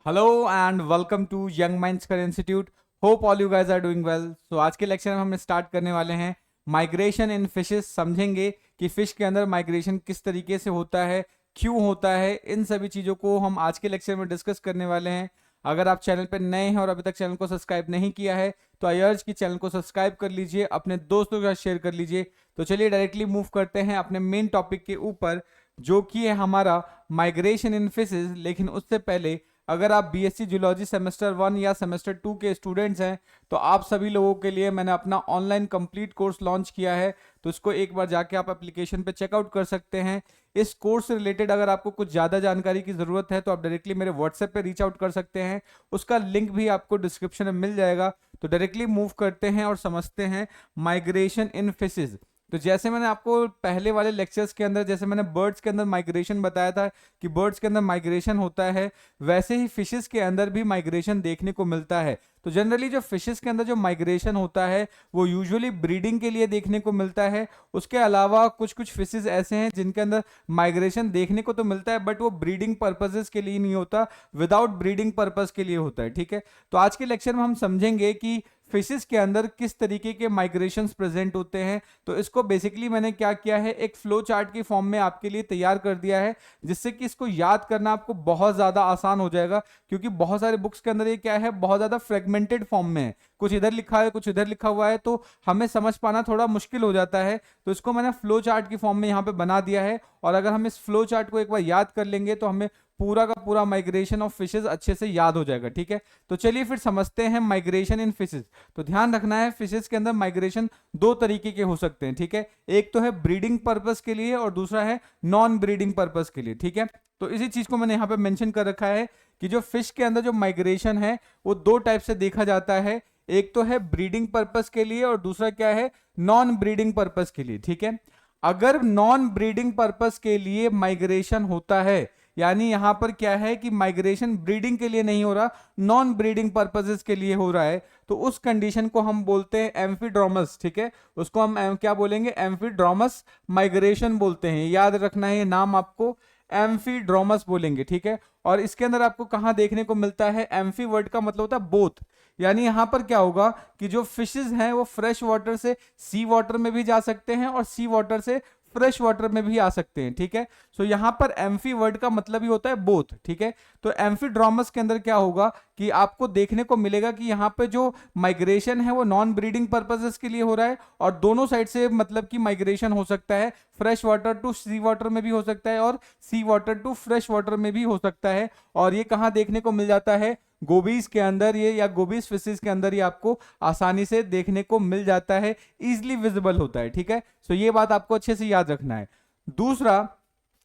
Hello and welcome to young minds कर institute. Hope all you guys are doing well. So आज के lecture में हम start करने वाले हैं माइग्रेशन इन फिशेस। समझेंगे कि फिश के अंदर माइग्रेशन किस तरीके से होता है, क्यों होता है, इन सभी चीज़ों को हम आज के लेक्चर में डिस्कस करने वाले हैं। अगर आप चैनल पर नए हैं और अभी तक चैनल को सब्सक्राइब नहीं किया है तो आई अर्ज की चैनल को सब्सक्राइब कर लीजिए, अपने दोस्तों के साथ शेयर कर लीजिए। तो चलिए डायरेक्टली मूव करते हैं अपने मेन टॉपिक के ऊपर, जो कि है हमारा माइग्रेशन इन फिशेस। लेकिन उससे पहले, अगर आप बीएससी जूलॉजी सेमेस्टर 1 या सेमेस्टर 2 के स्टूडेंट्स हैं तो आप सभी लोगों के लिए मैंने अपना ऑनलाइन कंप्लीट कोर्स लॉन्च किया है। तो इसको एक बार जाके आप एप्लीकेशन पे चेकआउट कर सकते हैं। इस कोर्स से रिलेटेड अगर आपको कुछ ज़्यादा जानकारी की ज़रूरत है तो आप डायरेक्टली मेरे व्हाट्सएप पे रीच आउट कर सकते हैं। उसका लिंक भी आपको डिस्क्रिप्शन में मिल जाएगा। तो डायरेक्टली मूव करते हैं और समझते हैं माइग्रेशन इन फिशेज। तो जैसे मैंने आपको पहले वाले लेक्चर्स के अंदर, जैसे मैंने बर्ड्स के अंदर माइग्रेशन बताया था कि बर्ड्स के अंदर माइग्रेशन होता है, वैसे ही फिशेस के अंदर भी माइग्रेशन देखने को मिलता है। तो जनरली जो फिशेस के अंदर जो माइग्रेशन होता है वो यूजुअली ब्रीडिंग के लिए देखने को मिलता है। उसके अलावा कुछ कुछ फिशेस ऐसे हैं जिनके अंदर माइग्रेशन देखने को तो मिलता है बट वो ब्रीडिंग पर्पसेस के लिए नहीं होता, विदाउट ब्रीडिंग पर्पस के लिए होता है। ठीक है, तो आज के लेक्चर में हम समझेंगे कि फिशेस के अंदर किस तरीके के माइग्रेशंस प्रेजेंट होते हैं। तो इसको बेसिकली मैंने क्या किया है, एक फ्लो चार्ट की फॉर्म में आपके लिए तैयार कर दिया है, जिससे कि इसको याद करना आपको बहुत ज़्यादा आसान हो जाएगा। क्योंकि बहुत सारे बुक्स के अंदर ये क्या है, बहुत ज़्यादा फ्रेगमेंटेड फॉर्म में है, कुछ इधर लिखा है कुछ इधर लिखा हुआ है, तो हमें समझ पाना थोड़ा मुश्किल हो जाता है। तो इसको मैंने फ्लो चार्ट की फॉर्म में यहाँ पे बना दिया है, और अगर हम इस फ्लो चार्ट को एक बार याद कर लेंगे तो हमें पूरा का पूरा माइग्रेशन ऑफ फिशेज अच्छे से याद हो जाएगा। ठीक है, तो चलिए फिर समझते हैं माइग्रेशन इन फिशेज। तो ध्यान रखना है, फिशेज के अंदर माइग्रेशन दो तरीके के हो सकते हैं। ठीक है, एक तो है ब्रीडिंग पर्पस के लिए और दूसरा है नॉन ब्रीडिंग पर्पस के लिए। ठीक है, तो इसी चीज को मैंने यहाँ पे मेंशन कर रखा है कि जो फिश के अंदर जो माइग्रेशन है वो दो टाइप से देखा जाता है। एक तो है ब्रीडिंग पर्पस के लिए और दूसरा क्या है, नॉन ब्रीडिंग पर्पस के लिए। ठीक है, अगर नॉन ब्रीडिंग पर्पस के लिए माइग्रेशन होता है, यानी यहां पर क्या है कि माइग्रेशन ब्रीडिंग के लिए नहीं हो रहा, नॉन ब्रीडिंग पर्पसेस के लिए हो रहा है, तो उस कंडीशन को हम बोलते हैं एम्फीड्रोमस। ठीक है, उसको हम क्या बोलेंगे, एम्फीड्रोमस माइग्रेशन बोलते हैं। याद रखना है ये नाम आपको, एम्फीड्रोमस बोलेंगे। ठीक है, और इसके अंदर आपको कहां देखने को मिलता है, एम्फी वर्ड का मतलब होता है बोथ। यानी यहां पर क्या होगा कि जो फिशेज हैं वो फ्रेश वाटर से सी वाटर में भी जा सकते हैं और सी वाटर से फ्रेश वाटर में भी आ सकते हैं। ठीक है, सो यहां पर एम्फी वर्ड का मतलब ही होता है बोथ। ठीक है, तो एम्फीड्रोमस के अंदर क्या होगा कि आपको देखने को मिलेगा कि यहां पे जो माइग्रेशन है वो नॉन ब्रीडिंग पर्पसेस के लिए हो रहा है, और दोनों साइड से मतलब कि माइग्रेशन हो सकता है, fresh water to sea water में भी हो सकता है और sea water to fresh water में भी हो सकता है। और ये कहां देखने को मिल जाता है, गोबीज के अंदर ये, या गोबीज फिशेज के अंदर ये आपको आसानी से देखने को मिल जाता है, इजिली विजिबल होता है। ठीक है, सो ये बात आपको अच्छे से याद रखना है। दूसरा,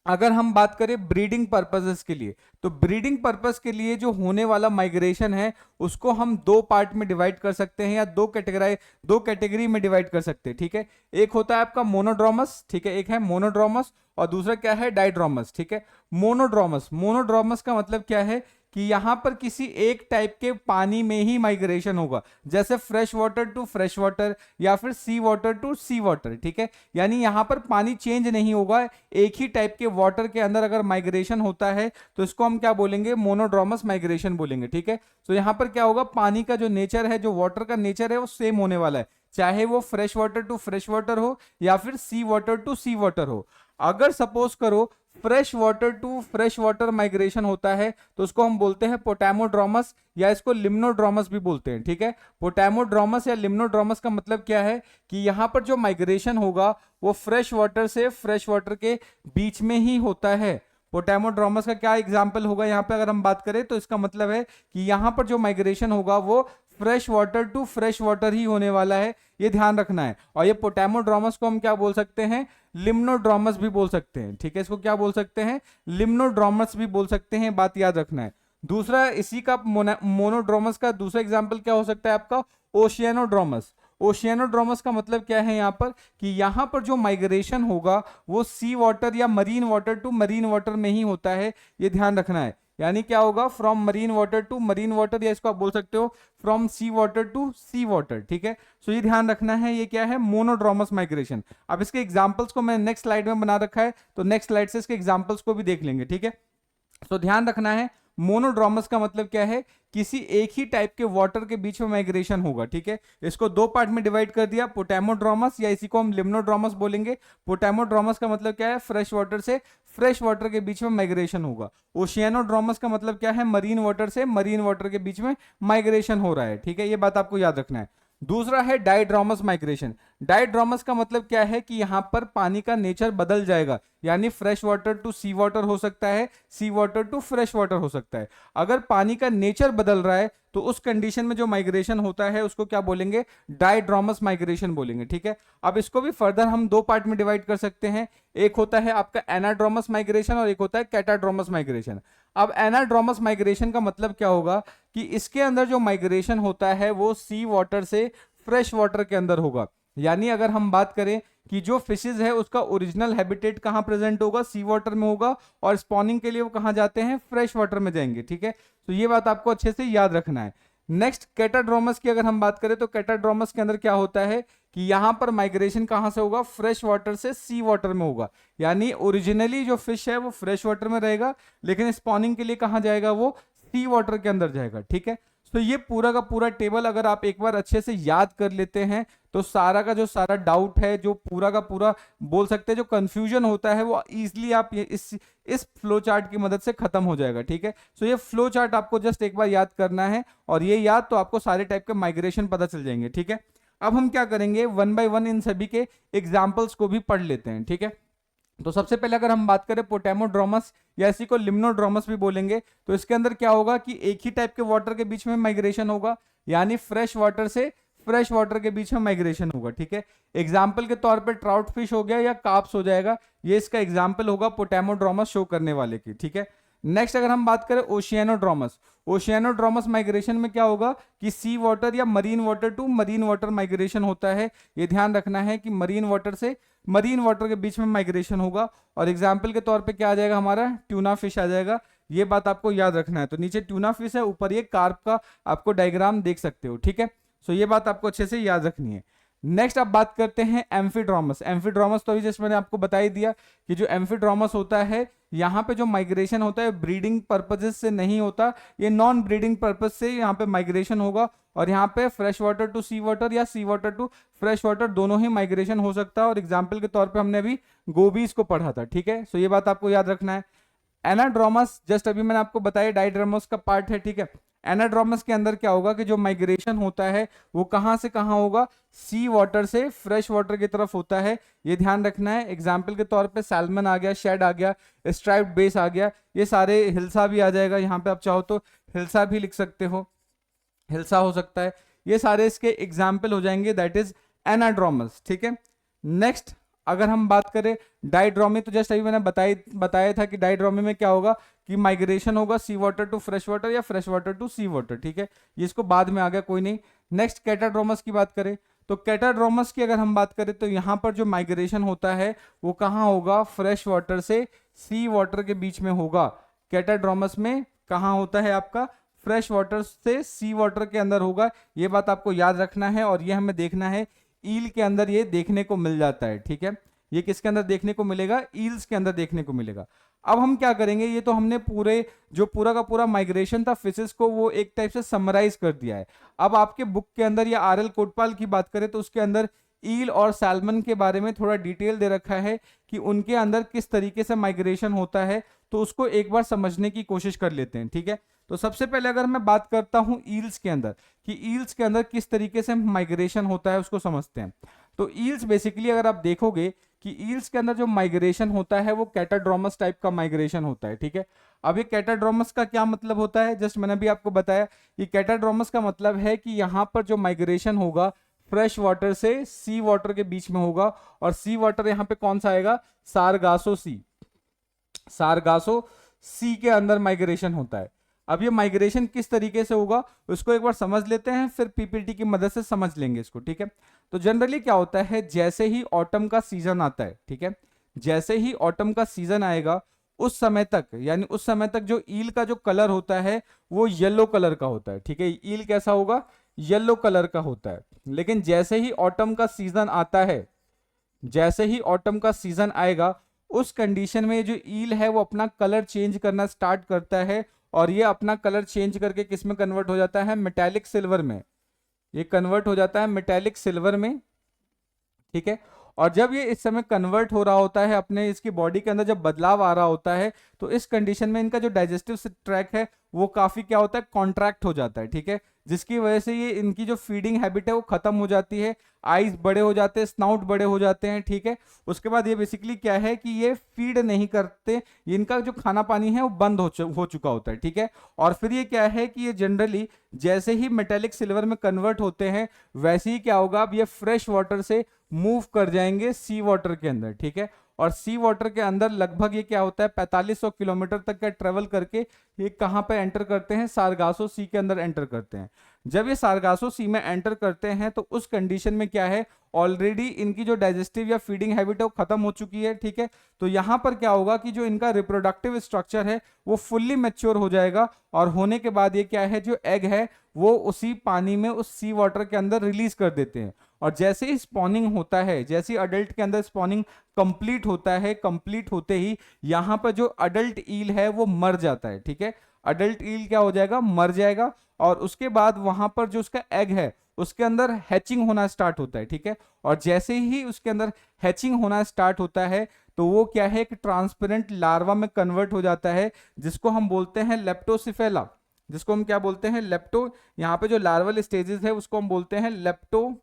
अगर हम बात करें ब्रीडिंग पर्पसेस के लिए, तो ब्रीडिंग पर्पस के लिए जो होने वाला माइग्रेशन है उसको हम दो पार्ट में डिवाइड कर सकते हैं, या दो कैटेगरी में डिवाइड कर सकते हैं। ठीक है, एक होता है आपका मोनोड्रोमस। ठीक है, एक है मोनोड्रोमस और दूसरा क्या है, डाइड्रोमस। ठीक है, मोनोड्रोमस का मतलब क्या है कि यहां पर किसी एक टाइप के पानी में ही माइग्रेशन होगा, जैसे fresh water to fresh water या फिर sea water to sea water. ठीक है, यानी यहां पर पानी चेंज नहीं होगा, एक ही टाइप के वाटर के अंदर अगर माइग्रेशन होता है तो इसको हम क्या बोलेंगे, मोनोड्रोमस माइग्रेशन बोलेंगे। ठीक है, तो यहां पर क्या होगा, पानी का जो नेचर है, जो वाटर का नेचर है वो सेम होने वाला है, चाहे वो fresh water to fresh water हो या फिर sea water to sea water हो। अगर सपोज करो fresh water to fresh water migration होता है तो उसको हम बोलते हैं पोटामोड्रोमस, या इसको लिम्नोड्रोमस भी बोलते हैं। ठीक है, पोटामोड्रोमस या लिम्नोड्रोमस का मतलब क्या है कि यहां पर जो माइग्रेशन होगा वो फ्रेश वाटर से फ्रेश वाटर के बीच में ही होता है। पोटामोड्रोमस का क्या एग्जाम्पल होगा यहाँ पे अगर हम बात करें, तो इसका मतलब है कि यहां पर जो माइग्रेशन होगा वो fresh water to fresh water ही होने वाला है, ये ध्यान रखना है। और ये पोटामोड्रोमस को हम क्या बोल सकते हैं, लिम्नोड्रोमस भी बोल सकते हैं। ठीक है, इसको क्या बोल सकते हैं, लिम्नोड्रोमस भी बोल सकते हैं, बात याद रखना है। दूसरा इसी का मोनोड्रोमस का दूसरा एग्जाम्पल क्या हो सकता है आपका, ओशियानोड्रोमस। ओशियानोड्रोमस का मतलब क्या है यहाँ पर कि यहाँ पर जो माइग्रेशन होगा वो सी वाटर या marine water to marine water में ही होता है, ये ध्यान रखना है। यानी क्या होगा, from marine water to marine water, या इसको आप बोल सकते हो from sea water to sea water. ठीक है, सो ये ध्यान रखना है, ये क्या है, मोनोड्रोमस माइग्रेशन। अब इसके एग्जांपल्स को मैंने नेक्स्ट स्लाइड में बना रखा है, तो नेक्स्ट स्लाइड से इसके एग्जांपल्स को भी देख लेंगे। ठीक है, तो ध्यान रखना है, मोनोड्रोमस का मतलब क्या है, किसी एक ही टाइप के वाटर के बीच में माइग्रेशन होगा, ठीक है। इसको दो पार्ट में डिवाइड कर दिया, पोटेमोड्रोमस या इसी को हम लिम्नोड्रोमस बोलेंगे। पोटेमोड्रोमस का मतलब क्या है, फ्रेश वाटर से फ्रेश वाटर के बीच में माइग्रेशन होगा। ओशियानोड्रोमस का मतलब क्या है, मरीन वाटर से मरीन वाटर के बीच में माइग्रेशन हो रहा है, ठीक है, ये बात आपको याद रखना है। दूसरा है डाइड्रोमस माइग्रेशन। डाइड्रोमस का मतलब क्या है कि यहां पर पानी का नेचर बदल जाएगा, यानी fresh water to sea water हो सकता है, sea water to fresh water हो सकता है। अगर पानी का नेचर बदल रहा है तो उस कंडीशन में जो माइग्रेशन होता है उसको क्या बोलेंगे, डाइड्रोमस माइग्रेशन बोलेंगे, ठीक है। अब इसको भी फर्दर हम दो पार्ट में डिवाइड कर सकते हैं, एक होता है आपका एनाड्रोमस माइग्रेशन और एक होता है कैटाड्रोमस माइग्रेशन। अब एनाड्रोमस माइग्रेशन का मतलब क्या होगा कि इसके अंदर जो माइग्रेशन होता है वो सी वाटर से फ्रेश वाटर के अंदर होगा। यानी अगर हम बात करें कि जो फिशेज है उसका ओरिजिनल हैबिटेट कहां प्रेजेंट होगा, सी वाटर में होगा, और स्पॉनिंग के लिए वो कहां जाते हैं, फ्रेश वाटर में जाएंगे, ठीक है। तो ये बात आपको अच्छे से याद रखना है। नेक्स्ट कैटाड्रोमस की अगर हम बात करें तो कैटाड्रोमस के अंदर क्या होता है कि यहां पर माइग्रेशन कहां से होगा, फ्रेश वाटर से सी वाटर में होगा। यानी ओरिजिनली जो फिश है वो फ्रेश वाटर में रहेगा, लेकिन स्पॉनिंग के लिए कहां जाएगा, वो सी वाटर के अंदर जाएगा, ठीक है। तो ये पूरा का पूरा टेबल अगर आप एक बार अच्छे से याद कर लेते हैं तो सारा का जो सारा डाउट है, जो पूरा का पूरा बोल सकते हैं जो कंफ्यूजन होता है, वो इजीली आप ये इस फ्लो चार्ट की मदद से खत्म हो जाएगा, ठीक है। सो ये फ्लो चार्ट आपको जस्ट एक बार याद करना है, और ये याद तो आपको सारे टाइप के माइग्रेशन पता चल जाएंगे, ठीक है। अब हम क्या करेंगे, वन बाय वन इन सभी के एग्जाम्पल्स को भी पढ़ लेते हैं, ठीक है। तो सबसे पहले अगर हम बात करें पोटेमोड्रोमस या इसी को लिम्नोड्रोमस भी बोलेंगे, तो इसके अंदर क्या होगा कि एक ही टाइप के वाटर के बीच में माइग्रेशन होगा, यानी फ्रेश वाटर से फ्रेश वाटर के बीच में माइग्रेशन होगा, ठीक है। एग्जाम्पल के तौर पे ट्राउट फिश हो गया या कार्प्स हो जाएगा, ये इसका एग्जाम्पल होगा पोटेमोड्रोमस शो करने वाले की, ठीक है। नेक्स्ट अगर हम बात करें ओशियानोड्रोमस, ओशियानोड्रोमस माइग्रेशन में क्या होगा कि सी वाटर या marine water to marine water migration होता है। ये ध्यान रखना है कि मरीन वाटर से मरीन वाटर के बीच में माइग्रेशन होगा, और एग्जाम्पल के तौर पे क्या आ जाएगा, हमारा ट्यूना फिश आ जाएगा। ये बात आपको याद रखना है। तो नीचे ट्यूना फिश है, ऊपर ये कार्प का आपको डायग्राम देख सकते हो, ठीक है। सो ये बात आपको अच्छे से याद रखनी है। नेक्स्ट आप बात करते हैं एम्फीड्रोमस। एम्फीड्रोमस तो अभी जैसे मैंने आपको बता ही दिया कि जो एम्फीड्रोमस होता है, यहाँ पे जो माइग्रेशन होता है ब्रीडिंग पर्पजेस से नहीं होता, ये नॉन ब्रीडिंग पर्पज से यहाँ पे माइग्रेशन होगा, और यहाँ पे fresh water to sea water या sea water to fresh water दोनों ही माइग्रेशन हो सकता है। और एग्जाम्पल के तौर पे हमने अभी गोबीज को पढ़ा था, ठीक है। सो ये बात आपको याद रखना है। एनाड्रोमस जस्ट अभी मैंने आपको बताया डाइड्रोमस का पार्ट है, ठीक है। एनाड्रोमस के अंदर क्या होगा कि जो माइग्रेशन होता है वो कहां से कहां होगा, सी वाटर से फ्रेश वाटर की तरफ होता है, ये ध्यान रखना है। एग्जाम्पल के तौर पे सैल्मन आ गया, शेड आ गया, स्ट्राइप्ड बेस आ गया, ये सारे, हिल्सा भी आ जाएगा, यहाँ पे आप चाहो तो हिल्सा भी लिख सकते हो, हिल्सा हो सकता है, ये सारे इसके एग्जाम्पल हो जाएंगे, दैट इज एनाड्रोमस, ठीक है। नेक्स्ट अगर हम बात करें डाइड्रोमी, तो जस्ट अभी मैंने बताया था कि डाइड्रोमी में क्या होगा कि माइग्रेशन होगा sea water to fresh water या fresh water to sea water, ठीक है। ये इसको बाद में आ गया, कोई नहीं। नेक्स्ट कैटाड्रोमस की बात करें तो कैटाड्रोमस की अगर हम बात करें तो यहाँ पर जो माइग्रेशन होता है वो कहाँ होगा, फ्रेश वाटर से सी वाटर के बीच में होगा। कैटाड्रोमस में कहाँ होता है आपका, फ्रेश वाटर से सी वाटर के अंदर होगा, ये बात आपको याद रखना है। और ये हमें देखना है ईल के अंदर ये देखने को मिल जाता है, ठीक है। ये किसके अंदर देखने को मिलेगा, ईल्स के अंदर देखने को मिलेगा। अब हम क्या करेंगे, ये तो हमने पूरा का पूरा माइग्रेशन था फिशेस को वो एक टाइप से समराइज कर दिया है। अब आपके बुक के अंदर या आर एल कोटपाल की बात करें तो उसके अंदर ईल और सैल्मन के बारे में थोड़ा डिटेल दे रखा है कि उनके अंदर किस तरीके से माइग्रेशन होता है, तो उसको एक बार समझने की कोशिश कर लेते हैं, ठीक है। तो सबसे पहले अगर मैं बात करता हूं ईल्स के अंदर कि ईल्स के अंदर किस तरीके से माइग्रेशन होता है उसको समझते हैं। तो ईल्स बेसिकली अगर आप देखोगे कि ईल्स के अंदर जो माइग्रेशन होता है वो कैटाड्रोमस टाइप का माइग्रेशन होता है, ठीक है। अब ये कैटाड्रोमस का क्या मतलब होता है, जस्ट मैंने भी आपको बताया कि कैटाड्रोमस का मतलब है कि यहाँ पर जो माइग्रेशन होगा फ्रेश वाटर से सी वाटर के बीच में होगा, और सी वाटर यहाँ पे कौन सा आएगा, सारगासो सी, सारगासो सी के अंदर माइग्रेशन होता है। अब ये माइग्रेशन किस तरीके से होगा उसको एक बार समझ लेते हैं, फिर पीपीटी की मदद से समझ लेंगे इसको, ठीक है। तो जनरली क्या होता है, जैसे ही ऑटम का सीजन आता है, ठीक है, जैसे ही ऑटम का सीजन आएगा उस समय तक, यानी उस समय तक जो ईल का जो कलर होता है वो येलो कलर का होता है, ठीक है। ईल कैसा होगा, येलो कलर का होता है। लेकिन जैसे ही ऑटम का सीजन आता है, जैसे ही ऑटम का सीजन आएगा उस कंडीशन में जो ईल है वो अपना कलर चेंज करना स्टार्ट करता है, और ये अपना कलर चेंज करके किस में कन्वर्ट हो जाता है, मेटालिक सिल्वर में। ये कन्वर्ट हो जाता है मेटालिक सिल्वर में, ठीक है। और जब ये इस समय कन्वर्ट हो रहा होता है अपने इसकी बॉडी के अंदर, जब बदलाव आ रहा होता है, तो इस कंडीशन में इनका जो डाइजेस्टिव ट्रैक है वो काफी क्या होता है, कॉन्ट्रैक्ट हो जाता है, ठीक है। जिसकी वजह से ये इनकी जो फीडिंग हैबिट है वो खत्म हो जाती है, आईज बड़े हो जाते हैं, स्नाउट बड़े हो जाते हैं, ठीक है। उसके बाद ये बेसिकली क्या है कि ये फीड नहीं करते, इनका जो खाना पानी है वो बंद हो चुका होता है, ठीक है। और फिर ये क्या है कि ये जनरली जैसे ही मेटेलिक सिल्वर में कन्वर्ट होते हैं, वैसे ही क्या होगा, अब ये फ्रेश वाटर से मूव कर जाएंगे सी वाटर के अंदर, ठीक है। और सी वाटर के अंदर लगभग ये क्या होता है, 4500 किलोमीटर तक का ट्रेवल करके ये कहां पे एंटर करते हैं, सारगासो सी के अंदर एंटर करते हैं। जब ये सारगासो सी में एंटर करते हैं तो उस कंडीशन में क्या है, ऑलरेडी इनकी जो डाइजेस्टिव या फीडिंग हैबिट है वो खत्म हो चुकी है, ठीक है। तो यहां पर क्या होगा कि जो इनका रिप्रोडक्टिव स्ट्रक्चर है वो फुल्ली मैच्योर हो जाएगा, और होने के बाद ये क्या है, जो एग है वो उसी पानी में, उस सी वाटर के अंदर रिलीज कर देते हैं। और जैसे ही स्पॉनिंग होता है, जैसे अडल्ट के अंदर स्पॉनिंग कंप्लीट होता है, कंप्लीट होते ही यहां पर जो अडल्ट ईल है वो मर जाता है, ठीक है। अडल्ट ईल क्या हो जाएगा, मर जाएगा। और उसके बाद वहां पर जो उसका एग है उसके अंदर हैचिंग होना स्टार्ट होता है, ठीक है। और जैसे ही उसके अंदर हैचिंग होना स्टार्ट होता है तो वो क्या है, एक ट्रांसपेरेंट लार्वा में कन्वर्ट हो जाता है, जिसको हम बोलते हैं लेप्टोसिफेला। जिसको हम क्या बोलते हैं, लेप्टो। यहाँ पे जो लार्वल स्टेजेस है उसको हम बोलते हैं लेप्टोसिफेलिया,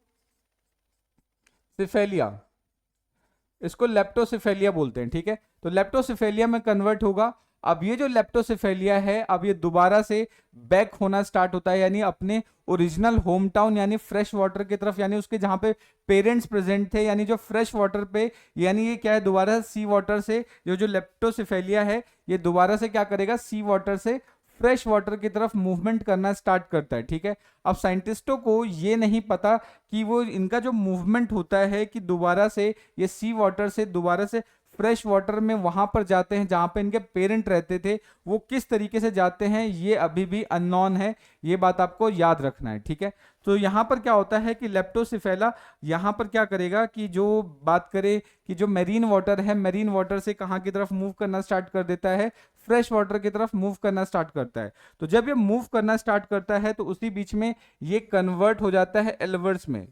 इसको लेप्टोसिफेलिया बोलते हैं, ठीक है। तो लेप्टोसिफेलिया में कन्वर्ट होगा। अब ये जो लेप्टोसिफेलिया है, अब ये दोबारा से बैक होना स्टार्ट होता है, यानी अपने ओरिजिनल होम टाउन यानी फ्रेश वाटर की तरफ, यानी उसके जहां पे पेरेंट्स प्रेजेंट थे, यानी जो फ्रेश वाटर पे, यानी ये क्या है, दोबारा सी वाटर से जो लेप्टोसिफेलिया है ये दोबारा से क्या करेगा, सी वाटर से फ्रेश वाटर की तरफ मूवमेंट करना स्टार्ट करता है, ठीक है। अब साइंटिस्टों को ये नहीं पता कि वो इनका जो मूवमेंट होता है कि दोबारा से ये सी वाटर से दोबारा से फ्रेश वाटर में वहां पर जाते हैं जहां पे इनके पेरेंट रहते थे, वो किस तरीके से जाते हैं ये अभी भी अननोन है। ये बात आपको याद रखना है, ठीक है। तो यहाँ पर क्या होता है कि लेप्टोसिफेला यहाँ पर क्या करेगा कि जो बात करें कि जो मेरीन वाटर है, मेरीन वाटर से कहाँ की तरफ मूव करना स्टार्ट कर देता है, फ्रेश वाटर की तरफ मूव करना स्टार्ट करता है। तो जब ये मूव करना स्टार्ट करता है तो उसी बीच में ये कन्वर्ट हो जाता है एल्वर्स में।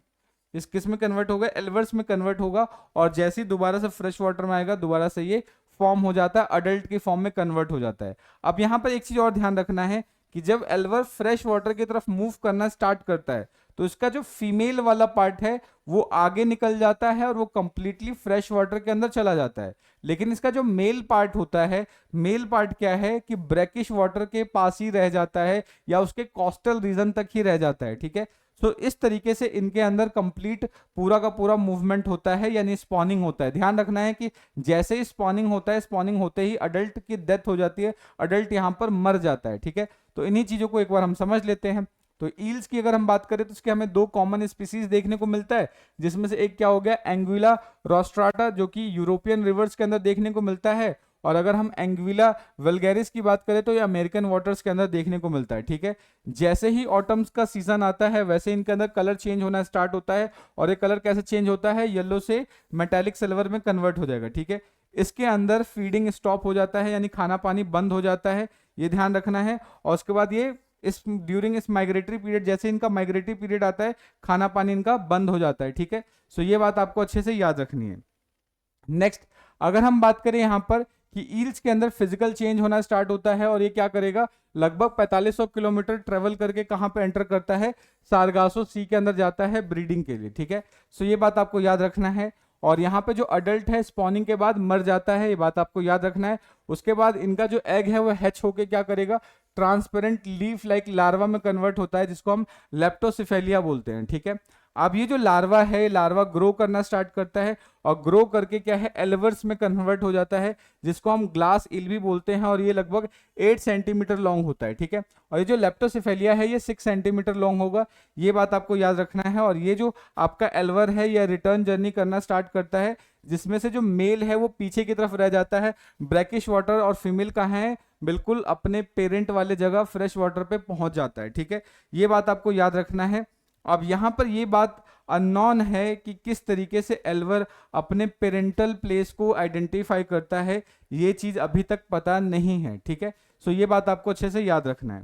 इस किस में कन्वर्ट होगा, एल्वर्स में कन्वर्ट होगा। और जैसे ही दोबारा से फ्रेश वाटर में आएगा, दोबारा से ये फॉर्म हो जाता है, अडल्ट की फॉर्म में कन्वर्ट हो जाता है। अब यहाँ पर एक चीज और ध्यान रखना है कि जब एल्वर फ्रेश वाटर की तरफ मूव करना स्टार्ट करता है तो इसका जो फीमेल वाला पार्ट है वो आगे निकल जाता है और वो कंप्लीटली फ्रेश वाटर के अंदर चला जाता है। लेकिन इसका जो मेल पार्ट होता है, मेल पार्ट क्या है कि ब्रैकिश वाटर के पास ही रह जाता है या उसके कोस्टल रीजन तक ही रह जाता है, ठीक है। तो इस तरीके से इनके अंदर कंप्लीट पूरा का पूरा मूवमेंट होता है, यानी स्पॉनिंग होता है। ध्यान रखना है कि जैसे ही स्पॉनिंग होता है, स्पॉनिंग होते ही अडल्ट की डेथ हो जाती है, अडल्ट यहाँ पर मर जाता है, ठीक है। तो इन्हीं चीजों को एक बार हम समझ लेते हैं। तो ईल्स की अगर हम बात करें तो उसके हमें दो कॉमन स्पीसीज देखने को मिलता है, जिसमें से एक क्या हो गया, एंगुइला रोस्ट्राटा, जो कि यूरोपियन रिवर्स के अंदर देखने को मिलता है। और अगर हम एंगुइला वल्गैरिस की बात करें तो ये अमेरिकन वाटर्स के अंदर देखने को मिलता है, ठीक है। जैसे ही ऑटम्स का सीजन आता है वैसे इनके अंदर कलर चेंज होना स्टार्ट होता है, और ये कलर कैसे चेंज होता है, येलो से मेटालिक सिल्वर में कन्वर्ट हो जाएगा, ठीक है। इसके अंदर फीडिंग स्टॉप हो जाता है, यानी खाना पानी बंद हो जाता है, ये ध्यान रखना है। और उसके बाद ये इस ड्यूरिंग इस माइग्रेटरी पीरियड, जैसे इनका माइग्रेटरी पीरियड आता है, खाना पानी इनका बंद हो जाता है, ठीक है। सो ये बात आपको अच्छे से याद रखनी है। नेक्स्ट, अगर हम बात करें यहाँ पर कि ईल्स के अंदर फिजिकल चेंज होना स्टार्ट होता है, और ये क्या करेगा, लगभग 4500 किलोमीटर ट्रेवल करके कहां पे एंटर करता है, सारगासो सी के अंदर जाता है ब्रीडिंग के लिए, ठीक है। सो ये बात आपको याद रखना है। और यहाँ पे जो अडल्ट है स्पॉनिंग के बाद मर जाता है, ये बात आपको याद रखना है। उसके बाद इनका जो एग है वो हैच होके क्या करेगा, ट्रांसपेरेंट लीफ लाइक लार्वा में कन्वर्ट होता है, जिसको हम लेप्टोसिफेलिया बोलते हैं, ठीक है। अब ये जो लार्वा है, लार्वा ग्रो करना स्टार्ट करता है, और ग्रो करके क्या है, एल्वर्स में कन्वर्ट हो जाता है, जिसको हम ग्लास ईल भी बोलते हैं। और ये लगभग 8 सेंटीमीटर लॉन्ग होता है, ठीक है। और ये जो लेप्टोसिफेलिया है ये 6 सेंटीमीटर लॉन्ग होगा, ये बात आपको याद रखना है। और ये जो आपका एल्वर है यह रिटर्न जर्नी करना स्टार्ट करता है, जिसमें से जो मेल है वो पीछे की तरफ रह जाता है, ब्रैकिश वाटर, और फीमेल कहाँ है, बिल्कुल अपने पेरेंट वाले जगह फ्रेश वाटर पे पहुंच जाता है, ठीक है। ये बात आपको याद रखना है। अब यहाँ पर ये बात अननोन है कि किस तरीके से एल्वर अपने पेरेंटल प्लेस को आइडेंटिफाई करता है, ये चीज अभी तक पता नहीं है, ठीक है। सो ये बात आपको अच्छे से याद रखना है।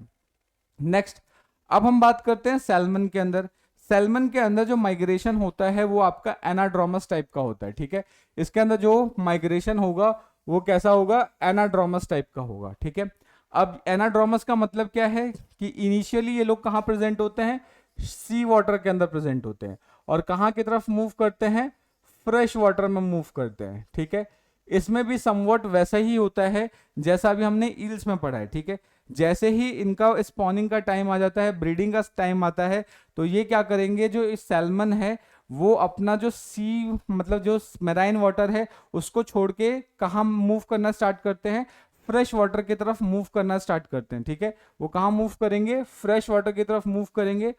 नेक्स्ट, अब हम बात करते हैं सैल्मन के अंदर। सैल्मन के अंदर जो माइग्रेशन होता है वो आपका एनाड्रोमस टाइप का होता है, ठीक है। इसके अंदर जो माइग्रेशन होगा वो कैसा होगा, एनाड्रोमस टाइप का होगा, ठीक है। अब एनाड्रोमस का मतलब क्या है कि इनिशियली ये लोग कहाँ प्रेजेंट होते हैं, सी वाटर के अंदर प्रेजेंट होते हैं, और कहाँ की तरफ मूव करते हैं, फ्रेश वाटर में मूव करते हैं, ठीक है। इसमें भी समवट वैसा ही होता है जैसा अभी हमने ईल्स में पढ़ा है, ठीक है। जैसे ही इनका स्पॉनिंग का टाइम आ जाता है, ब्रीडिंग का टाइम आता है, तो ये क्या करेंगे, जो इस सैल्मन है वो अपना जो सी मतलब जो मेराइन वाटर है उसको छोड़ के कहाँ मूव करना स्टार्ट करते हैं, फ्रेश वाटर की तरफ मूव करना स्टार्ट करते हैं, ठीक है। वो कहाँ मूव करेंगे, फ्रेश वाटर की तरफ मूव करेंगे,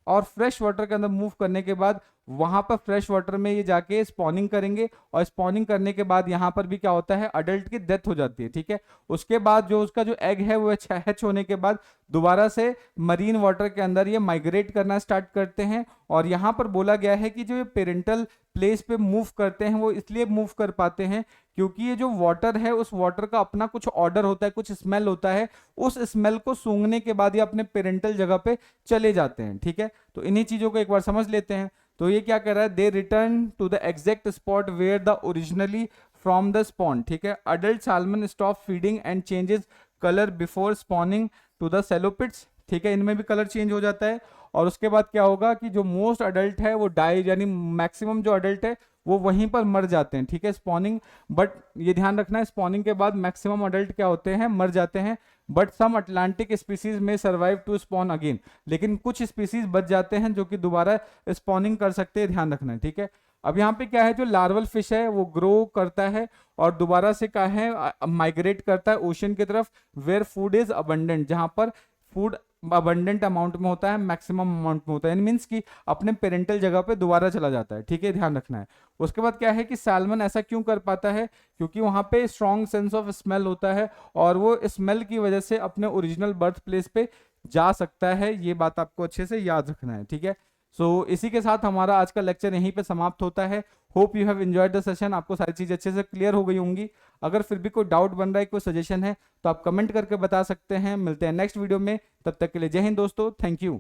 और फ्रेश वाटर के अंदर मूव करने के बाद वहां पर फ्रेश वाटर में ये जाके स्पॉनिंग करेंगे, और स्पॉनिंग करने के बाद यहाँ पर भी क्या होता है, अडल्ट की डेथ हो जाती है, ठीक है। उसके बाद जो उसका जो एग है वो हैच होने के बाद दोबारा से मरीन वाटर के अंदर ये माइग्रेट करना स्टार्ट करते हैं। और यहाँ पर बोला गया है कि जो ये पेरेंटल प्लेस पे मूव करते हैं वो इसलिए मूव कर पाते हैं क्योंकि ये जो वाटर है उस वाटर का अपना कुछ ऑर्डर होता है, कुछ स्मेल होता है, उस स्मेल को सूंघने के बाद ये अपने पेरेंटल जगह पे चले जाते हैं, ठीक है। तो इन्हीं चीजों को एक बार समझ लेते हैं। तो ये क्या कर रहा है, they return to the exact spot where the originally from the spawn, ठीक है। Adult salmon stop feeding and changes colour before spawning to the सेलोपिट्स, ठीक है। इनमें भी कलर चेंज हो जाता है। और उसके बाद क्या होगा कि जो मोस्ट अडल्ट है वो डाई, यानी मैक्सिमम जो अडल्ट है वो वहीं पर मर जाते हैं, ठीक है, स्पॉनिंग। बट ये ध्यान रखना है, स्पॉनिंग के बाद मैक्सिमम अडल्ट क्या होते हैं, मर जाते हैं। बट सम अटलांटिक स्पीसीज में सर्वाइव टू स्पॉन अगेन, लेकिन कुछ स्पीसीज बच जाते हैं जो कि दोबारा स्पॉनिंग कर सकते हैं, ध्यान रखना है, ठीक है। अब यहाँ पे क्या है, जो लार्वल फिश है वो ग्रो करता है और दोबारा से क्या है, माइग्रेट करता है ओशन की तरफ, वेयर फूड इज अबंडेंट, जहां पर फूड अबंडेंट अमाउंट में होता है, मैक्सिमम अमाउंट में होता है, मीन्स कि अपने पेरेंटल जगह पे दोबारा चला जाता है, ठीक है, ध्यान रखना है। उसके बाद क्या है कि सैल्मन ऐसा क्यों कर पाता है, क्योंकि वहां पे स्ट्रॉन्ग सेंस ऑफ स्मेल होता है और वो स्मेल की वजह से अपने ओरिजिनल बर्थ प्लेस पे जा सकता है। ये बात आपको अच्छे से याद रखना है, ठीक है। सो इसी के साथ हमारा आज का लेक्चर यहीं पे समाप्त होता है। Hope you have enjoyed the session, आपको सारी चीज़ अच्छे से क्लियर हो गई होंगी। अगर फिर भी कोई डाउट बन रहा है, कोई सजेशन है, तो आप कमेंट करके बता सकते हैं। मिलते हैं नेक्स्ट वीडियो में, तब तक के लिए जय हिंद दोस्तों, थैंक यू।